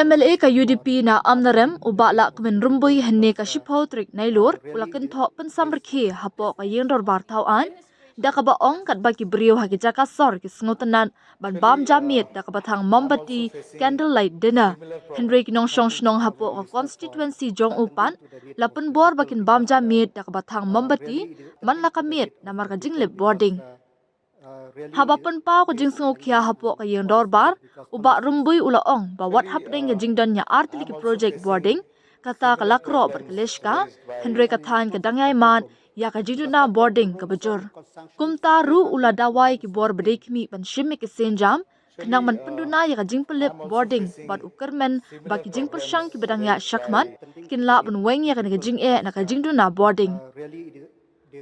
MLA ka UDP na amnarem ubala kmen rumbui henne ka shipho trik nailor ulakin tho pensamrkhi hapo ka yendor barthau da ka ba ong kat ba ki brio ha ki jaka sor ki sngotanan ban bam jamit da ka bathang mombati candlelight dinner Henry kinong shong shnong hapo ka constituency jong upan lapun bor bakin bam jamit da ka bathang mombati man la kamit na marka jinglip bording Habapan pa ko jing sungo kia hapo ka yendor bar uba rumbui ula ong ba what happening ka jingdan nya artili ki project boarding kata ka lakro berkeleshka Henry kathan ka dangay man ya ka jingduna boarding ka bajor kumta ru ula dawai ki bor bedekmi pan shimmi ki senjam kenang man penduna ya ka jingpelip boarding bat ukermen ba ki jing persyang ki bedang ya shakman kinla ban weng ya ka jing na ka jingduna boarding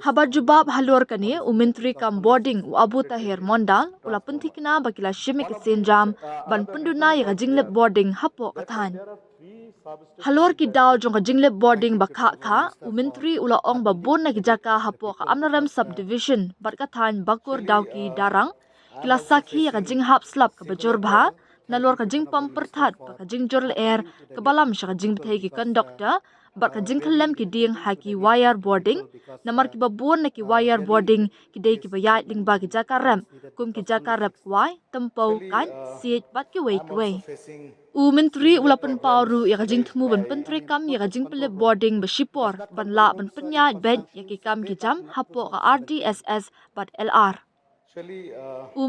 Habar jubab halur kani umintri kam boarding u Abu Tahir Mondal ula pentikna bakila shimik senjam ban penduna ya jinglep boarding hapo kathan Halur ki daw jong jinglep boarding bakha kha umintri ula ong babon na jaka hapo ka amnaram subdivision bat kathan bakur daw ki darang kila sakhi ya jing hap slap ka bajor bha nalor ka jing pam perthat ka jing jorl air ka balam sha jing bthai ki conductor bat ka jing khalem ki ding haki wire boarding namar ki babon na ki wire boarding ki dei ki bayat ling ba ki jaka ram kum ki jaka rap kwai tempo kan siet bat ki wei u mentri ulapan pauru ya ka jing thmu ban pentri kam ya ka jing pele boarding ba shipor ban la ban penya bed ya ki kam ki jam hapo ka RDSS bat LR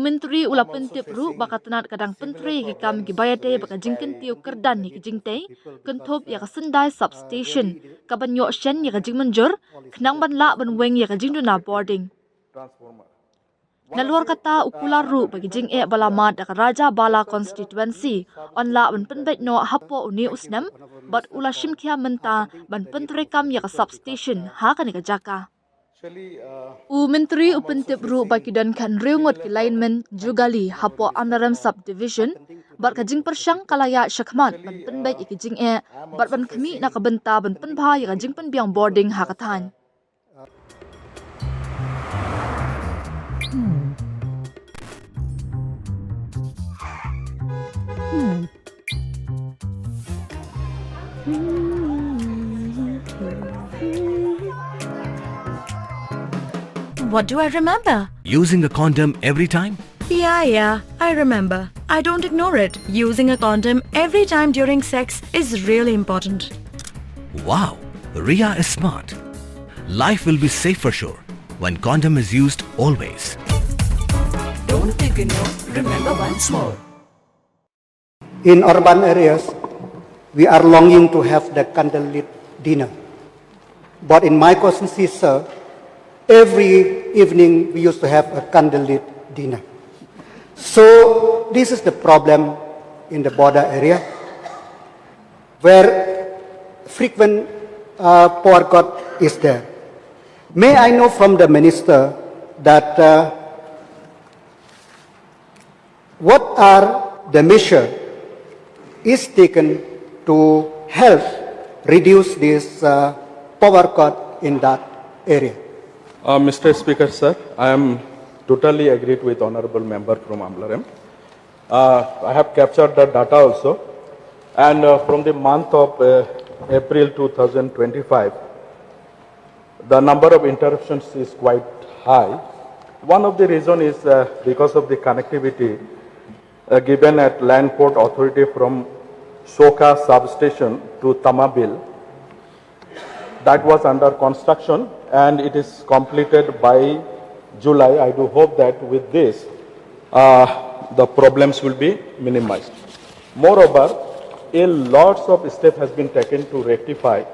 mentri ulapan tip ru bakatanat kadang pentri ki kam ki bayate baka jingken tiu kerdan ni ki jingte kenthop ya ka sendai substation ka banyo shen ya ka jing manjur khnang ban la ban weng ya ka jing duna boarding Nalwar kata ukular ru bagi jing balamat da Raja Bala constituency on la ban penbet no hapo uni usnam but ula shimkhia menta ban pentri kam ya ka substation ha ka ni ka jaka menteri upentip ru bagi dan kan riungot ki lineman jugali hapo amnaram subdivision bat ka jing persyang kalaya shakmat ban penbet iki jing bat ban khmi na ka benta ban penbha ya ka jing penbiang boarding ha kathan What do I remember? Using a condom every time? Yeah, I remember. I don't ignore it. Using a condom every time during sex is really important. Wow, Ria is smart. Life will be safe for sure when condom is used always. Don't ignore, remember once more. In urban areas, we are longing to have the candlelit dinner. But in my constituency, sir, every evening we used to have a candlelit dinner. So this is the problem in the border area, where frequent power cut is there. May I know from the minister that what are the measures is taken to help reduce this power cut in that area? Mr. Speaker, sir, I am totally agreed with Honorable Member from Amlarem. I have captured the data also, and from the month of April 2025, the number of interruptions is quite high. One of the reasons is because of the connectivity given at Land Port Authority from Soka substation to Tamabil. That was under construction and it is completed by July. I do hope that with this, the problems will be minimized. Moreover, a lot of steps has been taken to rectify,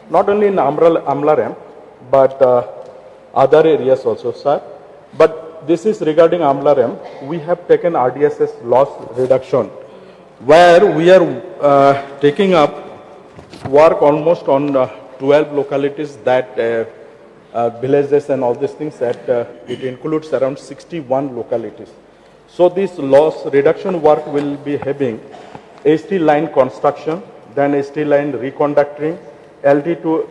not only in Amlarem, but other areas also, sir. But this is regarding Amlarem. We have taken RDSS loss reduction, where we are taking up work almost on 12 localities that villages and all these things that it includes around 61 localities. So this loss reduction work will be having ST line construction, then ST line reconducting, LT to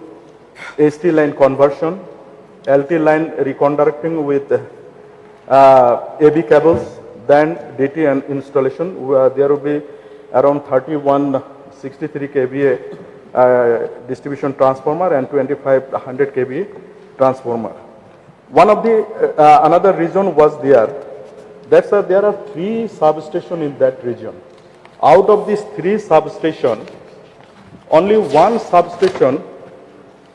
ST line conversion, LT line reconducting with AB cables, then DT and installation. There will be around 31 63 kVA distribution transformer and 2500 kVA transformer. One of the another reason was there that there are 3 substations in that region. Out of these 3 substations, only 1 substation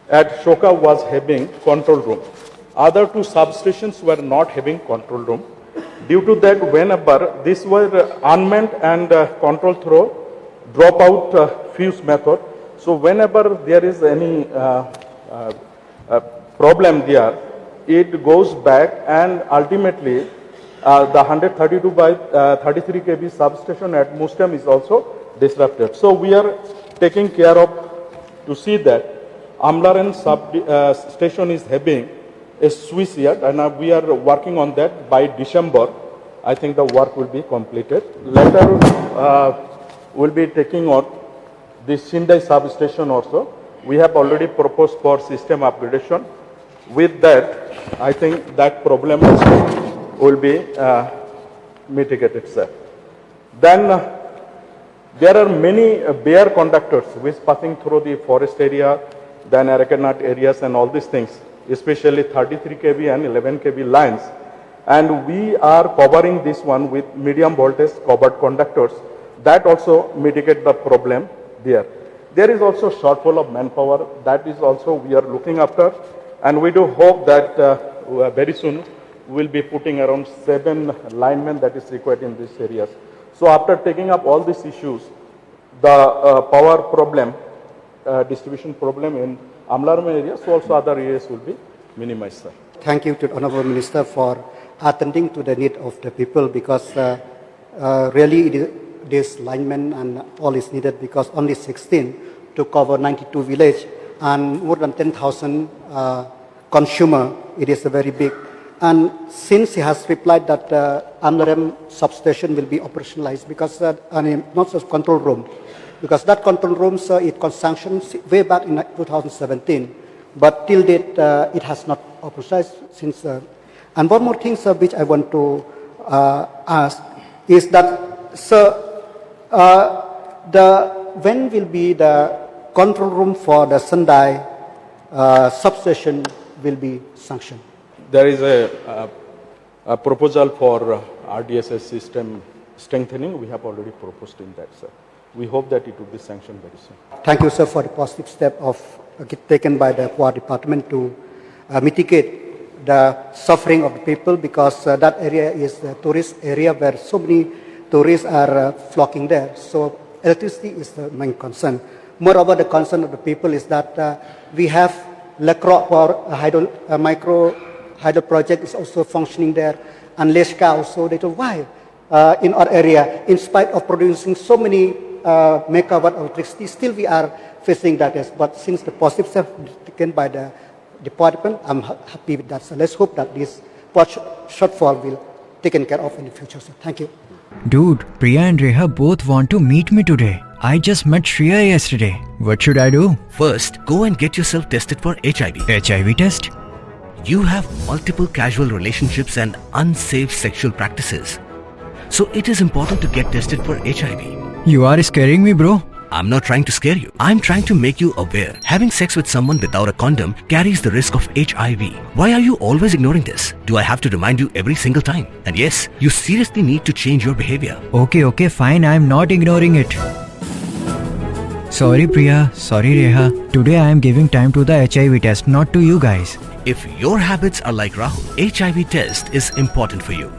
at Shoka was having control room. Other 2 substations were not having control room. Due to that, whenever these were unmanned and control through dropout fuse method, so whenever there is any problem there, it goes back and ultimately the 132 by 33 kV substation at Mustam is also disrupted. So we are taking care of to see that Amlaran station is having a switch yard, and we are working on that. By December, I think the work will be completed. Later, we'll be taking on the Sindai substation also. We have already proposed for system upgradation. With that, I think that problem also will be mitigated, sir. Then there are many bare conductors which passing through the forest area, then Arakanat areas and all these things, especially 33 kV and 11 kV lines. And we are covering this one with medium voltage covered conductors. That also mitigate the problem there. There is also shortfall of manpower. That is also we are looking after. And we do hope that very soon we will be putting around 7 linemen that is required in these areas. So after taking up all these issues, the power problem, distribution problem in Amlaram area, so also other areas will be minimized, sir. Thank you to the Honorable Minister for attending to the need of the people, because really this lineman and all is needed, because only 16 to cover 92 village and more than 10,000 consumer, it is a very big. And since he has replied that Amlaram substation will be operationalized, because not just control room, because that control room, sir, it was sanctioned way back in 2017, but till date it has not operationalized since. And one more thing, sir, which I want to ask is that, sir, when will be the control room for the Sendai substation will be sanctioned? There is a proposal for RDSS system strengthening. We have already proposed in that, sir. We hope that it will be sanctioned very soon. Thank you, sir, for the positive step of taken by the Power Department to mitigate the suffering of the people, because that area is the tourist area where so many tourists are flocking there. So electricity is the main concern. Moreover, the concern of the people is that we have Lekro for micro hydro project is also functioning there, and Leshka also. They told why in our area, in spite of producing so many megawatt of electricity, still we are facing that. But since the positive step taken by the department, I'm happy with that. So let's hope that this shortfall will be taken care of in the future. So thank you. Dude, Priya and Reha both want to meet me today. I just met Shreya yesterday. What should I do? First, go and get yourself tested for HIV. HIV test? You have multiple casual relationships and unsafe sexual practices. So it is important to get tested for HIV. You are scaring me, bro. I'm not trying to scare you. I'm trying to make you aware. Having sex with someone without a condom carries the risk of HIV. Why are you always ignoring this? Do I have to remind you every single time? And yes, you seriously need to change your behavior. Okay, fine. I'm not ignoring it. Sorry, Priya. Sorry, Reha. Today I am giving time to the HIV test, not to you guys. If your habits are like Rahul, HIV test is important for you.